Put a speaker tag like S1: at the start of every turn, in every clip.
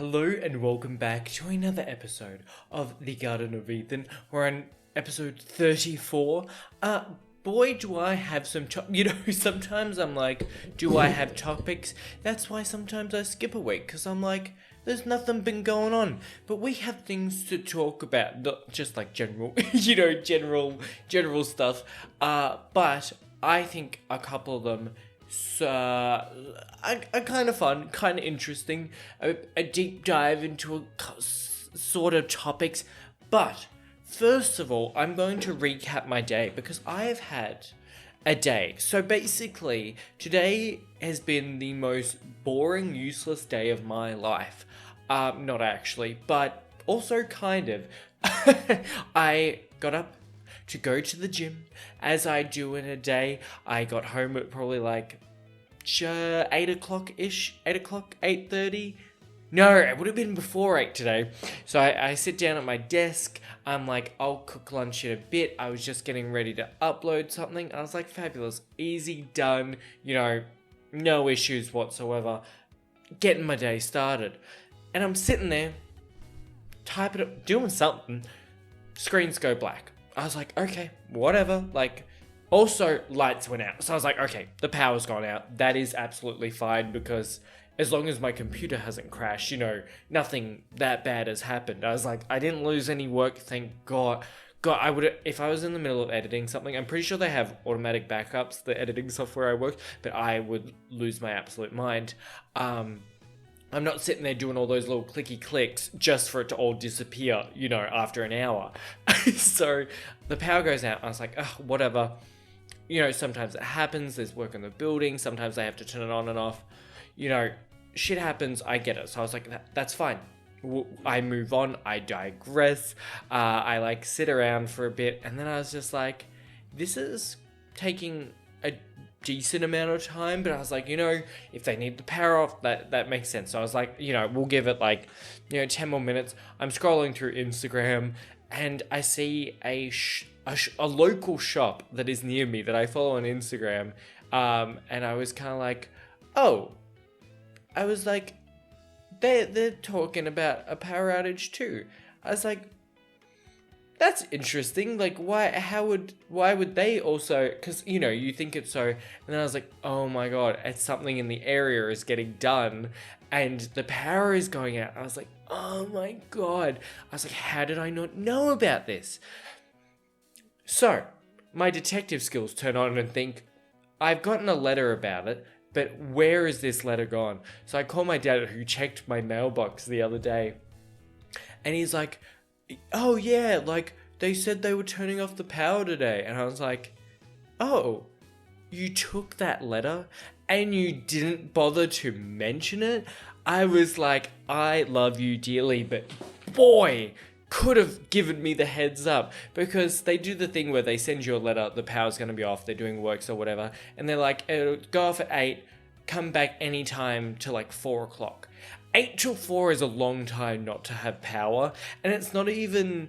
S1: Hello and welcome back to another episode of The Garden of Ethan. We're on episode 34. Boy, do I have some sometimes I'm like, do I have topics? That's why sometimes I skip a week, because I'm like, there's nothing been going on. But we have things to talk about, not just like general, general stuff. But I think a couple of them are kind of fun, kind of interesting, a deep dive into sort of topics. But first of all, I'm going to recap my day because I have had a day. So basically, today has been the most boring, useless day of my life. Not actually, but also kind of. I got up to go to the gym, as I do in a day. I got home at probably like 8 o'clock-ish, 8:30. No, it would have been before 8 today. So I sit down at my desk. I'm like, I'll cook lunch in a bit. I was just getting ready to upload something. I was like, fabulous, easy, done, no issues whatsoever. Getting my day started. And I'm sitting there, typing up, doing something. Screens go black. I was like, okay, whatever. Also, lights went out. So I was like, okay, the power's gone out. That is absolutely fine because as long as my computer hasn't crashed, nothing that bad has happened. I was like, I didn't lose any work, thank God. God, I would, if I was in the middle of editing something, I'm pretty sure they have automatic backups, the editing software I work, but I would lose my absolute mind. I'm not sitting there doing all those little clicky clicks just for it to all disappear, after an hour. So the power goes out. I was like, oh, whatever. Sometimes it happens. There's work in the building. Sometimes I have to turn it on and off. Shit happens. I get it. So I was like, that's fine. I move on. I digress. I sit around for a bit. And then I was just like, this is taking a decent amount of time, but I was like, if they need the power off, that makes sense. So I was like, we'll give it 10 more minutes. I'm scrolling through Instagram and I see a local shop that is near me that I follow on Instagram, and I was kind of like, oh, I was like, they're talking about a power outage too. I was like, that's interesting. Why would they also, because, you think it's so, and then I was like, oh my God, it's something in the area is getting done and the power is going out. I was like, oh my God. I was like, how did I not know about this? So my detective skills turn on and think, I've gotten a letter about it, but where is this letter gone? So I call my dad, who checked my mailbox the other day, and he's like, oh yeah, they said they were turning off the power today. And I was like, oh, you took that letter and you didn't bother to mention it? I was like, I love you dearly, but boy, could have given me the heads up, because they do the thing where they send you a letter, the power's going to be off, they're doing works or whatever, and they're like, it'll go off at 8, come back anytime till 4 o'clock. 8 till 4 is a long time not to have power, and it's not even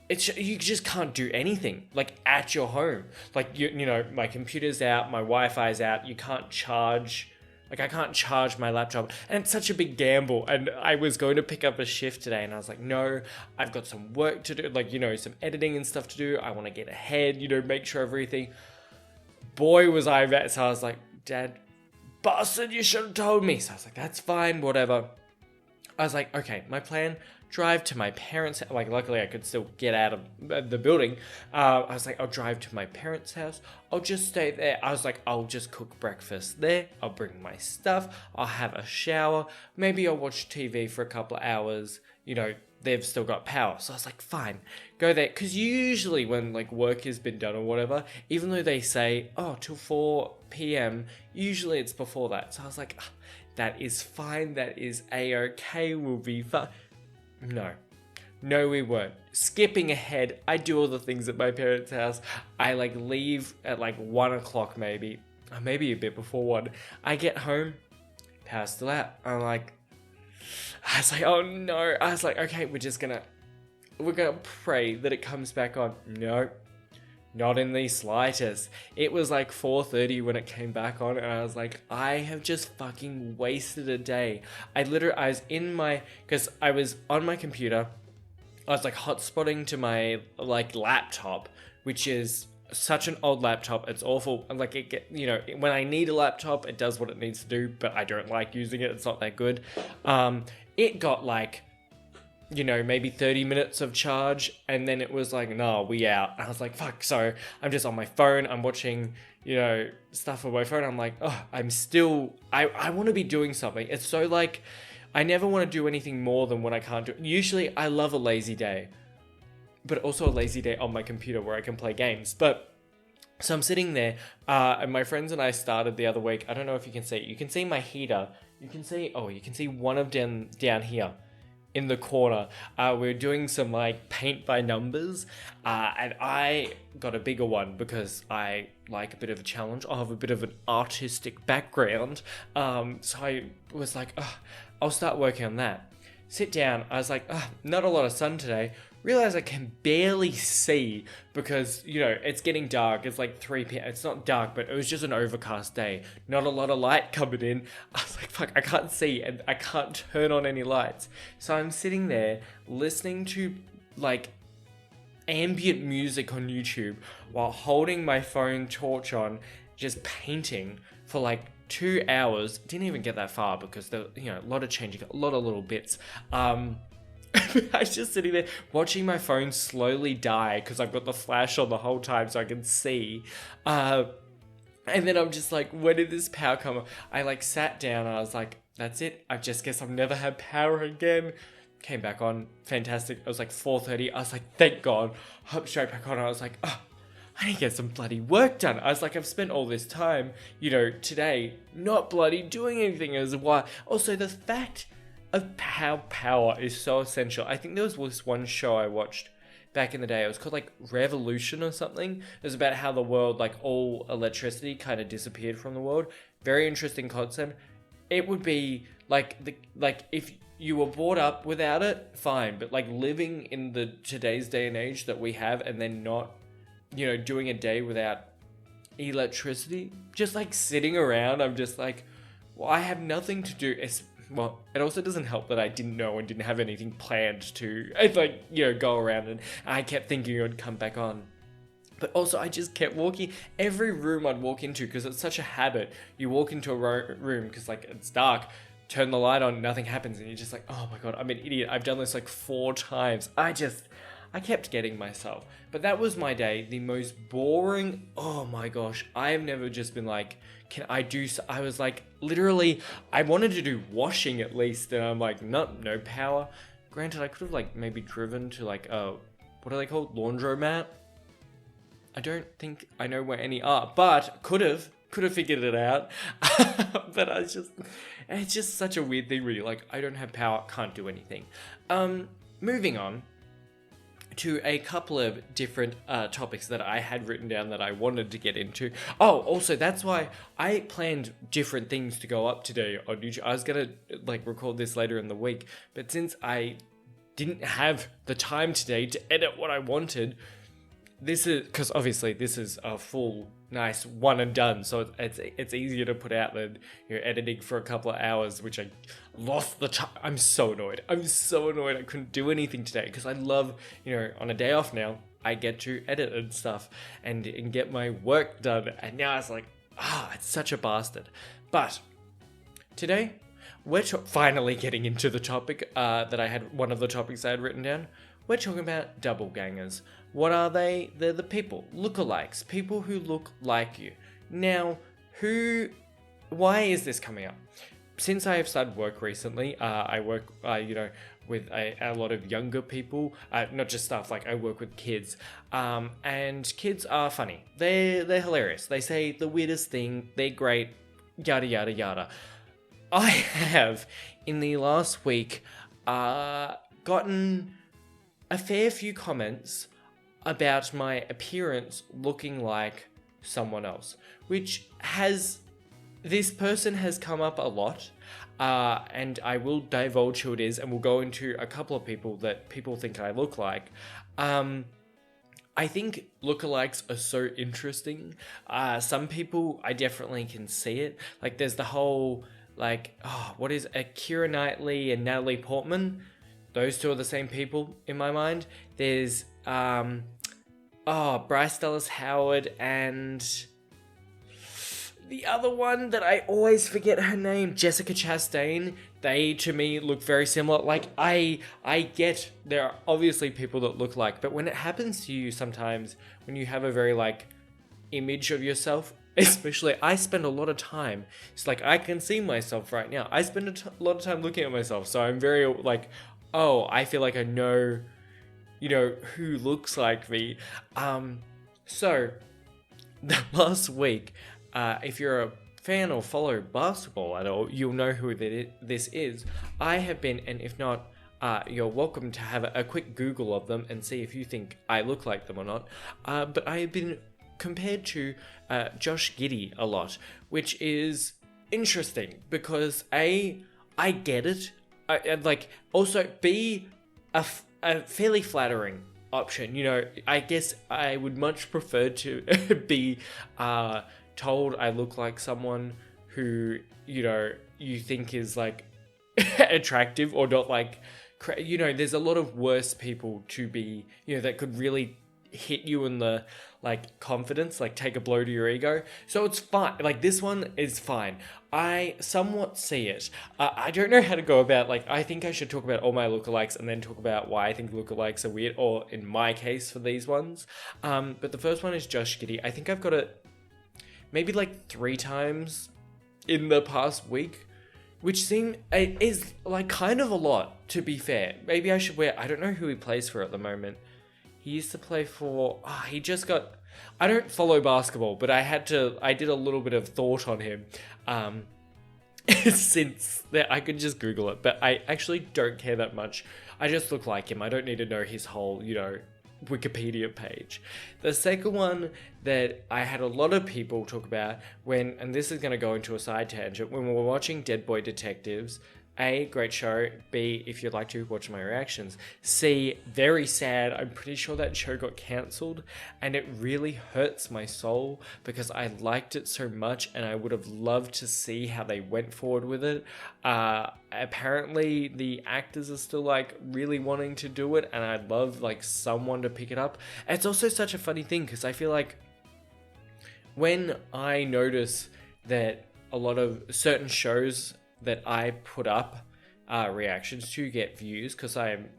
S1: you just can't do anything at your home. My computer's out, my Wi-Fi's out, you can't charge. I can't charge my laptop, and it's such a big gamble. And I was going to pick up a shift today, and I was like, no, I've got some work to do, some editing and stuff to do. I want to get ahead, make sure everything. Boy, was I that. So I was like, Dad, bastard, you should have told me. So I was like, that's fine, whatever. I was like, okay, my plan, drive to my parents' house. Luckily I could still get out of the building. I was like, I'll drive to my parents' house. I'll just stay there. I was like, I'll just cook breakfast there. I'll bring my stuff. I'll have a shower. Maybe I'll watch TV for a couple of hours. They've still got power. So I was like, fine, go there. Because usually when work has been done or whatever, even though they say, oh, till 4 p.m, usually it's before that. So I was like, that is fine. That is a-okay. We'll be fine. No, we weren't. Skipping ahead, I do all the things at my parents' house. I leave at 1 o'clock maybe. Or maybe a bit before 1. I get home, power's still out. I was like, oh no. I was like, okay, we're gonna pray that it comes back on. No. Not in the slightest. It was like 4:30 when it came back on, and I was like, I have just fucking wasted a day. I was in my, because I was on my computer, I was like hotspotting to my like laptop, which is such an old laptop. It's awful. Like when I need a laptop, it does what it needs to do, but I don't like using it. It's not that good. It got like, maybe 30 minutes of charge, and then it was like, no, we out. And I was like, fuck. So I'm just on my phone. I'm watching, stuff on my phone. I'm like, oh, I want to be doing something. It's so like, I never want to do anything more than what I can't do. Usually I love a lazy day, but also a lazy day on my computer where I can play games. But so I'm sitting there, and my friends and I started the other week. I don't know if you can see it. You can see my heater. You can see one of them down here in the corner. We're doing some like paint by numbers, and I got a bigger one because I like a bit of a challenge. I have a bit of an artistic background, so I was like, I'll start working on that. Sit down. I was like, not a lot of sun today. Realize I can barely see because, it's getting dark. It's like 3 p.m. It's not dark, but it was just an overcast day. Not a lot of light coming in. I was like, fuck, I can't see and I can't turn on any lights. So I'm sitting there listening to like ambient music on YouTube while holding my phone torch on, just painting for like 2 hours. Didn't even get that far because there, a lot of changing, a lot of little bits. I was just sitting there watching my phone slowly die because I've got the flash on the whole time so I can see. And then I'm just like, when did this power come on? I like sat down and I was like, that's it. I just guess I've never had power again. Came back on. Fantastic. It was like 4:30. I was like, thank God. Hopped straight back on. I was like, I need to get some bloody work done. I was like, I've spent all this time, today not bloody doing anything as why. Also, the fact of how power is so essential. I think there was this one show I watched back in the day. It was called like Revolution or something. It was about how the world, like all electricity kind of disappeared from the world. Very interesting concept. It would be like if you were brought up without it, fine. But like living in the today's day and age that we have, and then not, doing a day without electricity, just like sitting around, I'm just like, well, I have nothing to do. Well, it also doesn't help that I didn't know and didn't have anything planned to, go around, and I kept thinking it would come back on. But also, I just kept walking. Every room I'd walk into, because it's such a habit, you walk into a room, because, it's dark, turn the light on, nothing happens, and you're just like, oh my God, I'm an idiot. I've done this, 4 times. I kept getting myself. But that was my day. The most boring, oh my gosh. I have never just been like, I was like, literally, I wanted to do washing at least. And I'm like, no power. Granted, I could have maybe driven to what are they called? Laundromat? I don't think I know where any are, but could have figured it out. But it's just such a weird thing really. I don't have power, can't do anything. Moving on to a couple of different topics that I had written down that I wanted to get into. Oh, also, that's why I planned different things to go up today on YouTube. I was going to record this later in the week, but since I didn't have the time today to edit what I wanted, this is, because obviously this is a full, nice one and done, so it's easier to put out than editing for a couple of hours, which I lost the time. I'm so annoyed. I couldn't do anything today because I love, on a day off now, I get to edit and stuff and get my work done. And now it's like, it's such a bastard. But today, we're finally getting into the topic one of the topics I had written down. We're talking about doppelgangers. What are they? They're the people, lookalikes, people who look like you. Now, why is this coming up? Since I have started work recently, I work, with a lot of younger people, not just stuff, I work with kids, and kids are funny. They're hilarious. They say the weirdest thing, they're great, yada, yada, yada. I have, in the last week, gotten a fair few comments about my appearance looking like someone else, this person has come up a lot, and I will divulge who it is, and we'll go into a couple of people that people think I look like. I think lookalikes are so interesting. Some people, I definitely can see it. Like, there's the whole, like, what is Keira Knightley and Natalie Portman? Those two are the same people in my mind. There's, Bryce Dallas Howard and the other one that I always forget her name, Jessica Chastain. They, to me, look very similar. Like, I get there are obviously people that look like, but when it happens to you sometimes, when you have a very, like, image of yourself, especially, I spend a lot of time, it's like, I can see myself right now. I spend a lot of time looking at myself, so I'm very, like, I feel like I know, who looks like me. So, the last week, if you're a fan or follow basketball at all, you'll know who this is. I have been, and if not, you're welcome to have a quick Google of them and see if you think I look like them or not. But I have been compared to Josh Giddey a lot, which is interesting because I get it. Also B, a fairly flattering option. I guess I would much prefer to be told I look like someone who, you think is like attractive or not, like, there's a lot of worse people to be, that could really hit you in the, like, confidence, like take a blow to your ego. So it's fine. Like, this one is fine. I somewhat see it. I don't know how to go about, like, I think I should talk about all my lookalikes and then talk about why I think lookalikes are weird, or in my case for these ones. But the first one is Josh Giddey. I think I've got it maybe like 3 times in the past week, which is like kind of a lot, to be fair. Maybe I should I don't know who he plays for at the moment. He used to play for, I don't follow basketball, but I did a little bit of thought on him, since I could just Google it, but I actually don't care that much. I just look like him. I don't need to know his whole, Wikipedia page. The second one that I had a lot of people talk about and this is going to go into a side tangent, when we were watching Dead Boy Detectives. A, great show. B, if you'd like to watch my reactions. C, very sad. I'm pretty sure that show got cancelled, and it really hurts my soul because I liked it so much and I would have loved to see how they went forward with it. Apparently the actors are still, like, really wanting to do it, and I'd love, like, someone to pick it up. It's also such a funny thing because I feel like when I notice that a lot of certain shows that I put up reactions to get views, because I am,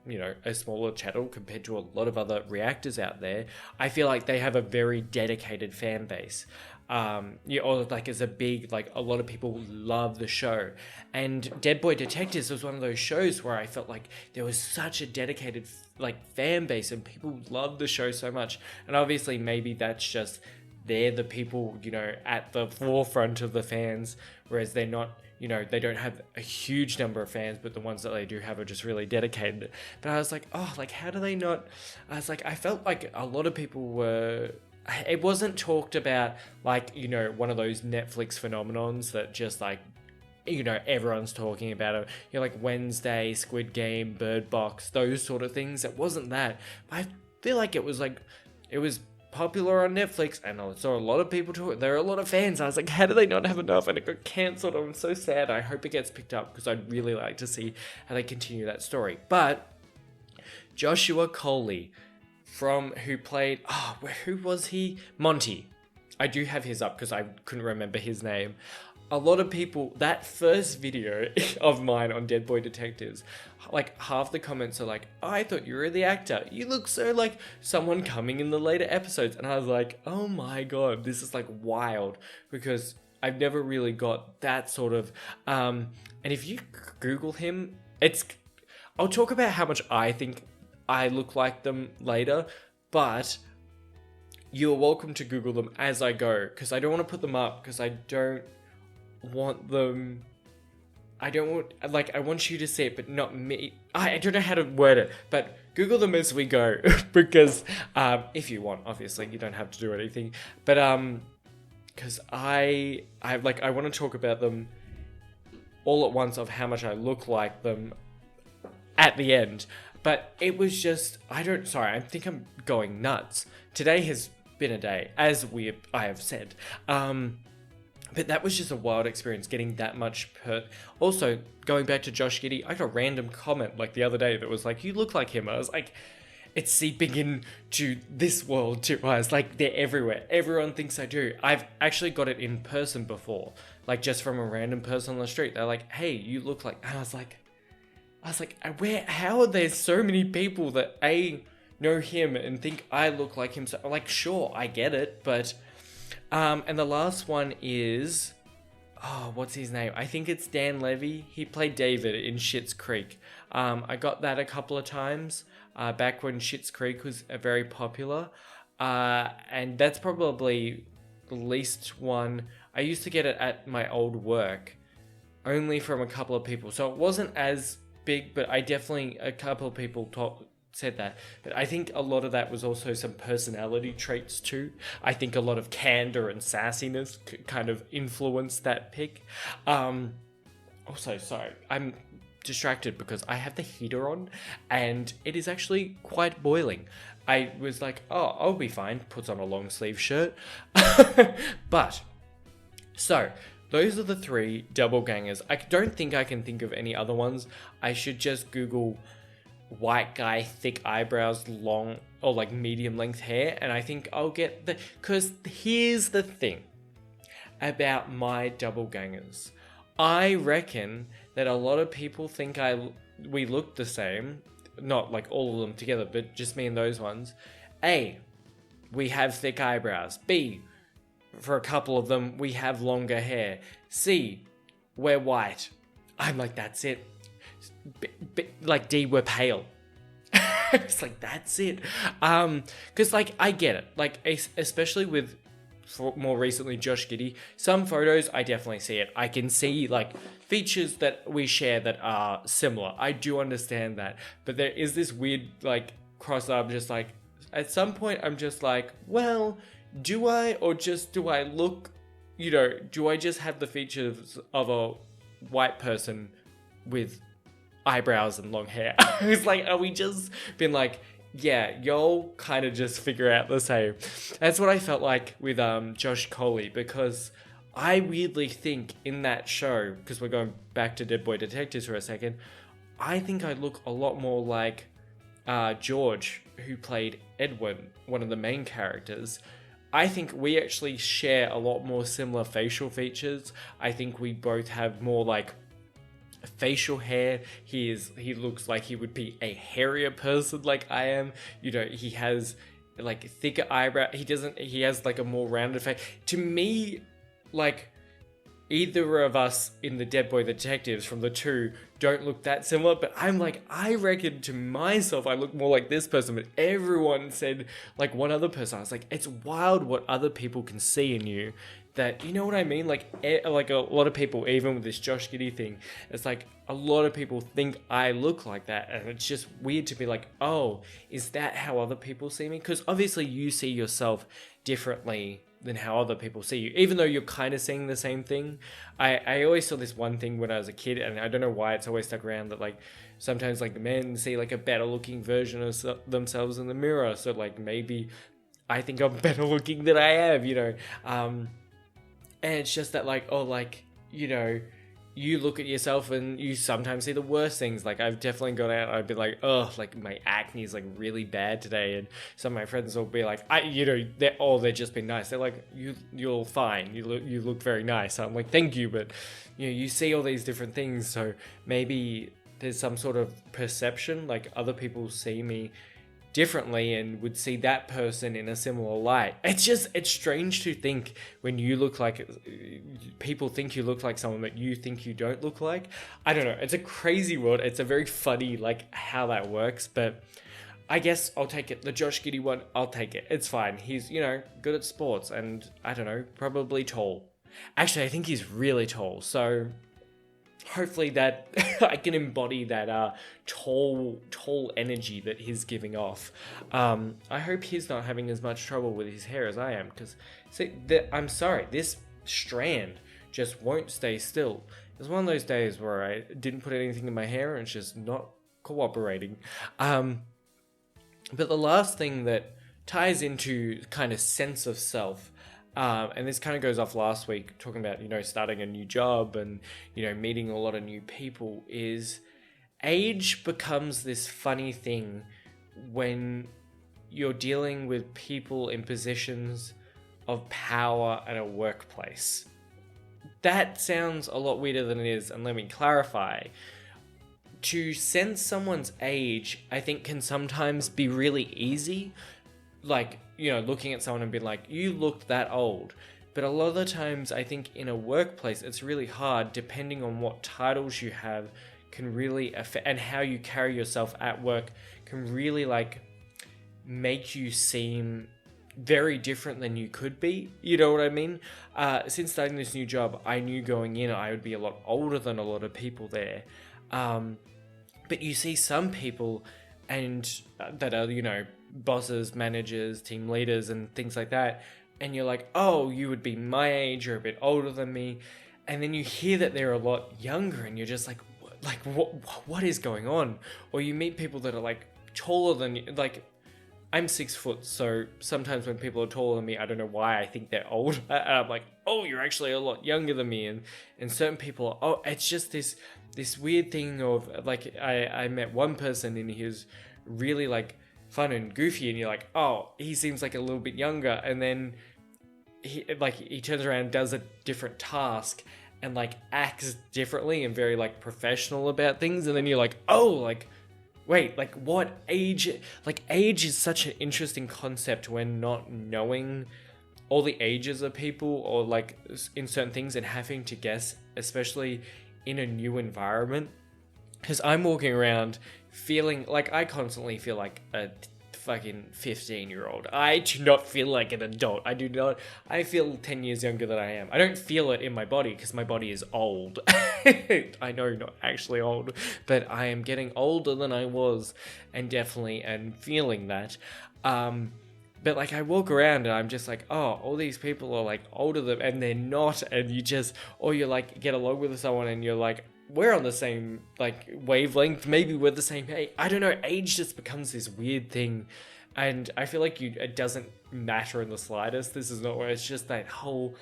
S1: a smaller channel compared to a lot of other reactors out there, I feel like they have a very dedicated fan base. Or like as a big, like, a lot of people love the show. And Dead Boy Detectives was one of those shows where I felt like there was such a dedicated, like, fan base and people loved the show so much. And obviously maybe that's just, they're the people, at the forefront of the fans, whereas they're not, they don't have a huge number of fans, but the ones that they do have are just really dedicated. But I was like, how do they not? I was like, I felt like a lot of people were, it wasn't talked about like, one of those Netflix phenomenons that just, like, everyone's talking about it. Like Wednesday, Squid Game, Bird Box, those sort of things. It wasn't that. But I feel like it was popular on Netflix, and I saw a lot of people talk. There are a lot of fans. I was like, how do they not have enough? And it got cancelled. I'm so sad. I hope it gets picked up because I'd really like to see how they continue that story. But Joshua Coley, who played, who was he? Monty. I do have his up because I couldn't remember his name. A lot of people, that first video of mine on Dead Boy Detectives, like, half the comments are like, I thought you were the actor. You look so like someone coming in the later episodes. And I was like, oh my God, this is, like, wild, because I've never really got that sort of, and if you Google him, I'll talk about how much I think I look like them later, but you're welcome to Google them as I go, because I don't want to put them up, because I don't want them, I want you to see it, but not me. I don't know how to word it, but Google them as we go, because, if you want, obviously, you don't have to do anything, but, because I want to talk about them all at once, of how much I look like them at the end. But it was just, I think I'm going nuts. Today has been a day, as I have said. But that was just a wild experience, getting that much hurt. Also, going back to Josh Giddey, I got a random comment like the other day that was like, you look like him. I was like, it's seeping into this world too. I was like, they're everywhere. Everyone thinks I do. I've actually got it in person before, like just from a random person on the street. They're like, hey, you look like, and I was like, how are there so many people that know him and think I look like him? So like, sure, I get it, but and the last one is, what's his name? I think it's Dan Levy. He played David in Schitt's Creek. I got that a couple of times back when Schitt's Creek was very popular, and that's probably the least one. I used to get it at my old work, only from a couple of people, so it wasn't as big, but a couple of people said that. But I think a lot of that was also some personality traits too. I think a lot of candor and sassiness kind of influenced that pick. Also, sorry, I'm distracted because I have the heater on and it is actually quite boiling. I was like, oh, I'll be fine. Puts on a long sleeve shirt. But, so, those are the 3 doppelgangers. I don't think I can think of any other ones. I should just Google white guy, thick eyebrows, long or like medium length hair, and I think I'll get because here's the thing about my doppelgangers. I reckon that a lot of people think we look the same, not like all of them together, but just me and those ones. A, we have thick eyebrows. B, for a couple of them, we have longer hair. C, we're white. I'm like, that's it. Like D, we're pale. It's like, that's it. Because like, I get it. Like, especially with more recently Josh Giddey, some photos I definitely see it. I can see like features that we share that are similar. I do understand that, but there is this weird like cross up. Just like at some point I'm just like, well, do I look? Do I just have the features of a white person with eyebrows and long hair? It's like, are we just been like, yeah, y'all kind of just figure out the same? That's what I felt like with Josh Coley, because I weirdly think in that show, because we're going back to Dead Boy Detectives for a second, I think I look a lot more like George, who played Edwin, one of the main characters. I think we actually share a lot more similar facial features. I think we both have more like facial hair. He looks like he would be a hairier person like I am. He has like thicker eyebrow. He has like a more rounded face. To me, like, either of us in the Dead Boy Detectives from the 2 don't look that similar, but I'm like, I reckon to myself I look more like this person, but everyone said like one other person. I was like, it's wild what other people can see in you. That, you know what I mean? Like a lot of people, even with this Josh Giddey thing, it's like a lot of people think I look like that, and it's just weird to be like, oh, is that how other people see me? Because obviously you see yourself differently than how other people see you, even though you're kind of seeing the same thing. I always saw this one thing when I was a kid, and I don't know why it's always stuck around, that like sometimes like men see like a better looking version of themselves in the mirror, so like maybe I think I'm better looking than I am, and it's just that like, oh, like, you look at yourself and you sometimes see the worst things. Like, I've definitely gone out and I've been like, oh, like my acne is like really bad today, and some of my friends will be like, they're just being nice. They're like, you're fine. You look very nice. I'm like, thank you, but you see all these different things, so maybe there's some sort of perception, like other people see me differently and would see that person in a similar light. It's strange to think when you look like, people think you look like someone that you think you don't look like. I don't know. It's a crazy world. It's a very funny, like, how that works, but I guess I'll take it. The Josh Giddey one, I'll take it. It's fine. He's, good at sports and, I don't know, probably tall. Actually, I think he's really tall, so hopefully that I can embody that tall energy that he's giving off. I hope he's not having as much trouble with his hair as I am, because I'm sorry, this strand just won't stay still. It was one of those days where I didn't put anything in my hair and it's just not cooperating. But the last thing that ties into kind of sense of self, and this kind of goes off last week, talking about, starting a new job and, meeting a lot of new people, is age becomes this funny thing when you're dealing with people in positions of power at a workplace. That sounds a lot weirder than it is, and let me clarify. To sense someone's age, I think, can sometimes be really easy. Like, looking at someone and being like, you look that old. But a lot of the times, I think in a workplace, it's really hard, depending on what titles you have, can really affect, and how you carry yourself at work can really, make you seem very different than you could be. You know what I mean? Since starting this new job, I knew going in I would be a lot older than a lot of people there. But you see some people and that are, bosses, managers, team leaders, and things like that, and you're like, oh, you would be my age, you're a bit older than me, and then you hear that they're a lot younger, and you're just like, what is going on? Or you meet people that are taller than you. I'm 6 foot, so sometimes when people are taller than me, I don't know why I think they're old. And I'm like, oh, you're actually a lot younger than me. And certain people, it's just this weird thing of, I met one person and he was really, fun and goofy, and you're like, oh, he seems like a little bit younger. And then he turns around and does a different task and, acts differently and very, professional about things. And then you're like, oh, wait, what age? Age is such an interesting concept when not knowing all the ages of people, or in certain things, and having to guess, especially in a new environment. Because I'm walking around feeling I constantly feel like a fucking 15-year-old. I do not feel like an adult. I feel 10 years younger than I am. I don't feel it in my body because my body is old. I know, not actually old, but I am getting older than I was, and definitely am feeling that. But I walk around and I'm just like, oh, all these people are older than, and they're not, and you just, or you get along with someone and you're like, we're on the same wavelength, maybe we're the same age. I don't know, age just becomes this weird thing, and I feel it doesn't matter in the slightest. This is not where, it's just that whole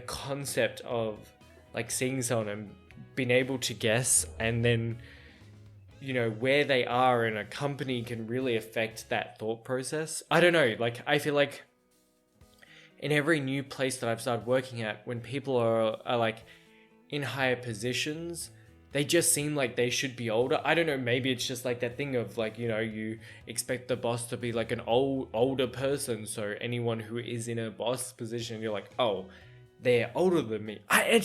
S1: concept of seeing someone and being able to guess, and then where they are in a company can really affect that thought process. I don't know, I feel in every new place that I've started working at, when people are in higher positions, they just seem like they should be older. I don't know, maybe it's just that thing of you expect the boss to be an older person, so anyone who is in a boss position, you're like, oh, they're older than me. I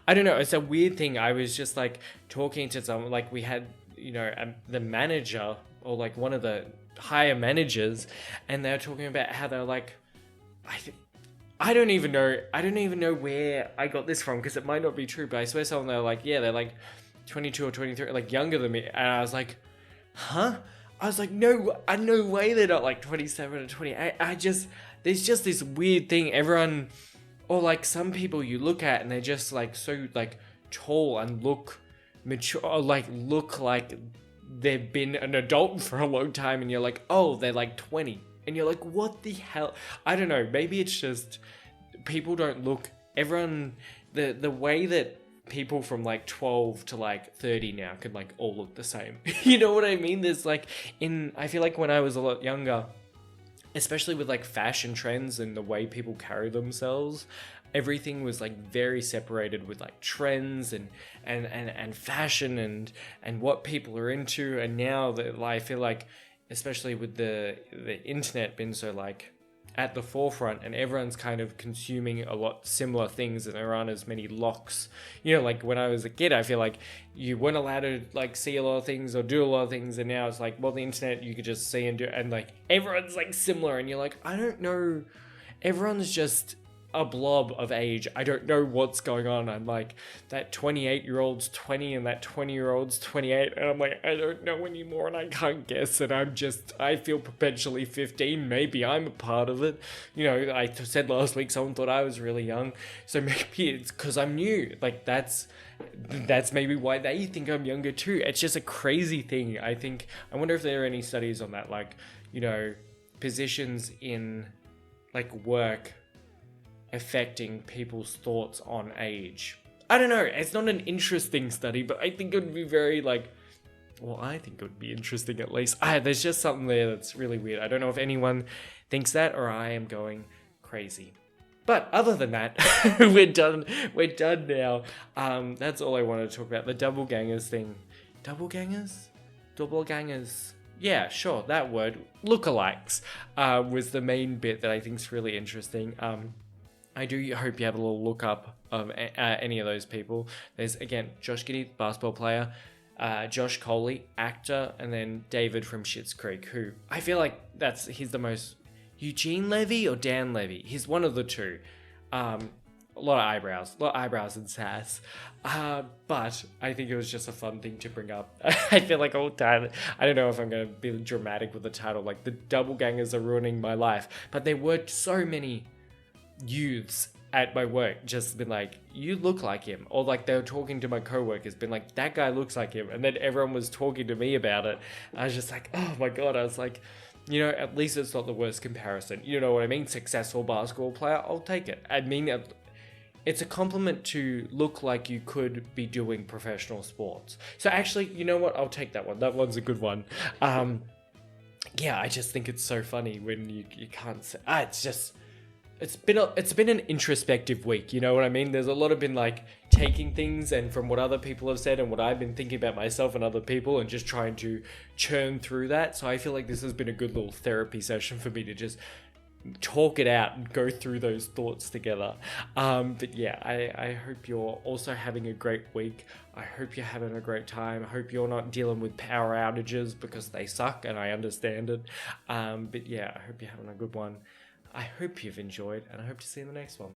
S1: don't know, it's a weird thing. I was just talking to someone, we had the manager, or one of the higher managers, and they were talking about how they're I don't even know where I got this from, because it might not be true, but I swear someone, they're they're 22 or 23, younger than me, and I was like, huh? I was like, no way they're not 27 or 28. There's just this weird thing. Everyone, or some people you look at and they're just so tall and look mature, or look like they've been an adult for a long time, and you're like, oh, they're 20. And you're like, what the hell? I don't know. Maybe it's just people don't look. Everyone, the way that people from 12 to 30 now could all look the same. You know what I mean? There's I feel when I was a lot younger, especially with fashion trends and the way people carry themselves, everything was very separated with trends and fashion and what people are into. And now that I feel especially with the internet being so at the forefront, and everyone's kind of consuming a lot similar things, and there aren't as many locks. When I was a kid, I feel you weren't allowed to see a lot of things or do a lot of things, and now it's well, the internet, you could just see and do, and everyone's similar, and you're I don't know, everyone's just a blob of age. I don't know what's going on. I'm like, that 28-year-old's 20 and that 20-year-old's 28, and I'm like, I don't know anymore, and I can't guess, and I feel perpetually 15. Maybe I'm a part of it. You know, I said last week someone thought I was really young, so maybe it's because I'm new. Like, that's maybe why they think I'm younger too. It's just a crazy thing. I wonder if there are any studies on that, like, you know, positions in like work affecting people's thoughts on age. I don't know, it's not an interesting study, but I think it would be very like, well, I think it would be interesting at least. There's just something there that's really weird. I don't know if anyone thinks that or I am going crazy. But other than that, we're done now. That's all I wanted to talk about. The doppelgangers thing. Doppelgangers? Yeah, sure, that word. Lookalikes was the main bit that I think is really interesting. I do hope you have a little look up of any of those people. There's, again, Josh Giddey, basketball player, Josh Coley, actor, and then David from Schitt's Creek, who I feel like he's the most... Eugene Levy or Dan Levy? He's one of the two. A lot of eyebrows and sass. But I think it was just a fun thing to bring up. I feel like all the time, I don't know if I'm going to be dramatic with the title, like the doppelgangers are ruining my life. But there were so many youths at my work just been like, you look like him. Or like they were talking to my coworkers, been like, that guy looks like him. And then everyone was talking to me about it. I was just like, oh my God. I was like, you know, at least it's not the worst comparison. You know what I mean? Successful basketball player, I'll take it. I mean, it's a compliment to look like you could be doing professional sports. So actually, you know what? I'll take that one. That one's a good one. Yeah, I just think it's so funny when you can't say... It's been an introspective week, you know what I mean? There's a lot of been like taking things and from what other people have said and what I've been thinking about myself and other people and just trying to churn through that. So I feel like this has been a good little therapy session for me to just talk it out and go through those thoughts together. But yeah, I hope you're also having a great week. I hope you're having a great time. I hope you're not dealing with power outages because they suck and I understand it. But yeah, I hope you're having a good one. I hope you've enjoyed, and I hope to see you in the next one.